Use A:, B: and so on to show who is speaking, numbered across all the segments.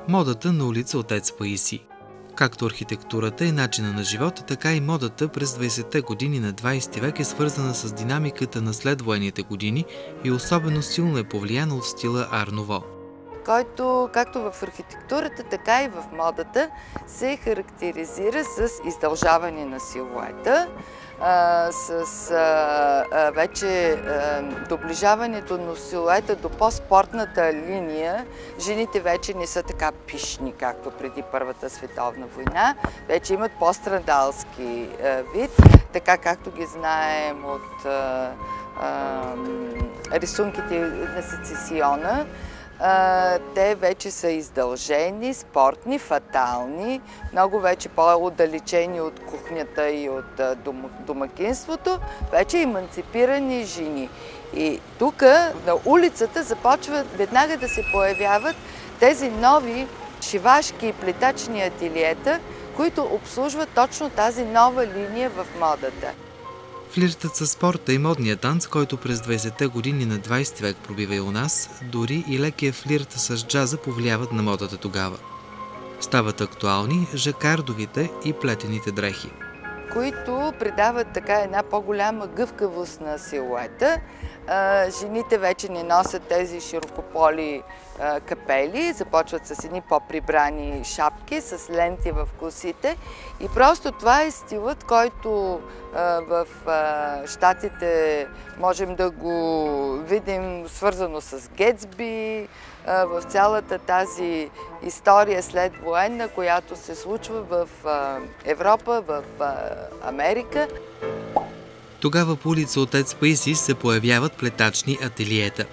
A: Модата на улица Отец Паисий. Както архитектурата и начина на живота, така и модата през 20-те години на 20 век е свързана с динамиката на следвоенните години и особено силно е повлияна от стила Ар Нуво,
B: който както в архитектурата, така и в модата се характеризира с издължаване на силуета, вече доближаването на силуета до по-спортната линия. Жените вече не са така пишни, както преди Първата световна война. Вече имат по-страдалски вид, така както ги знаем от рисунките на Сецесиона. Те вече са издължени, спортни, фатални, много вече по-отдалечени от кухнята и от домакинството, вече еманципирани жени. И тук на улицата започват веднага да се появяват тези нови шивашки и плетачни ателиета, които обслужват точно тази нова линия в модата.
A: Флиртът със спорта и модния танц, който през 20-те години на 20 век пробива и у нас, дори и лекия флирт с джаза повлияват на модата тогава. Стават актуални жакардовите и плетените дрехи,
B: които придават така една по-голяма гъвкавост на силуета. Жените вече не носят тези широкополи капели, започват с едни по-прибрани шапки, с ленти в косите. И просто това е стилът, който в Щатите можем да го видим свързано с Гетсби, в цялата тази история следвоенна, която се случва в Европа, в Америка.
A: Тогава по улица Отец Паисий се появяват плетачни ателиета,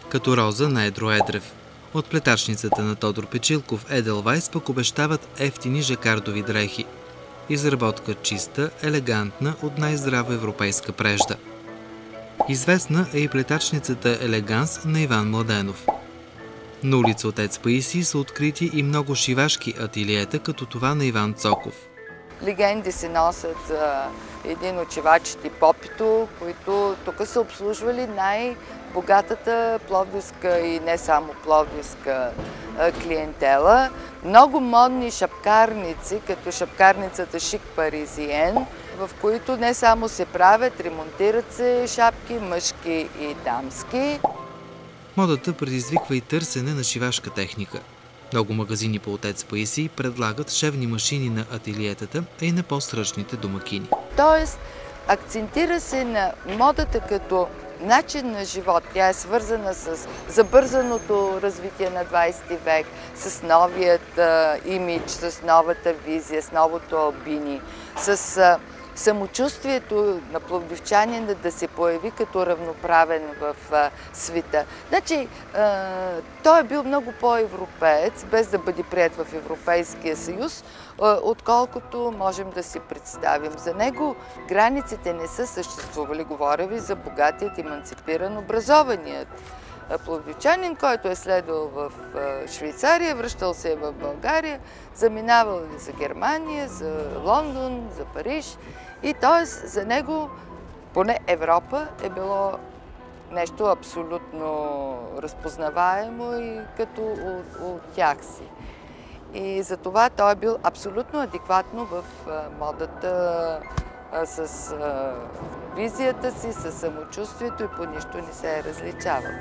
A: като Роза на Едро Едрев. От плетачницата на Тодор Печилков Еделвайс пък обещават ефтини жакардови дрехи. Изработка чиста, елегантна, от най-здрава европейска прежда. Известна е и плетачницата Елеганс на Иван Младенов. На улица Отец Паисий са открити и много шивашки ателиета, като това на Иван Цоков.
B: Легенди се носят за един от шивачите Попито, които тук са обслужвали най-богатата пловдивска и не само пловдивска клиентела. Много модни шапкарници, като шапкарницата Шик Паризиен, в които не само се правят, ремонтират се шапки, мъжки и дамски.
A: Модата предизвиква и търсене на шивашка техника. Много магазини по Отец Паисий предлагат шевни машини на ателиетата, а и на по-сръчните домакини.
B: Тоест, акцентира се на модата като начин на живот. Тя е свързана с забързаното развитие на 20 век, с новият имидж, с новата визия, с новото албини, с самочувствието на пловдивчанина да се появи като равноправен в света. Значи, той е бил много по-европеец, без да бъде приет в Европейския съюз, отколкото можем да си представим. За него границите не са съществували. Говоря ви за богатият, еманципиран, образованият пловдивчанин, който е следвал в Швейцария, връщал се в България, заминавал за Германия, за Лондон, за Париж. И т.е. за него, поне Европа, е било нещо абсолютно разпознаваемо и като от тях си. И затова той е бил абсолютно адекватно в модата, с визията си, с самочувствието и по нищо не се е различавал.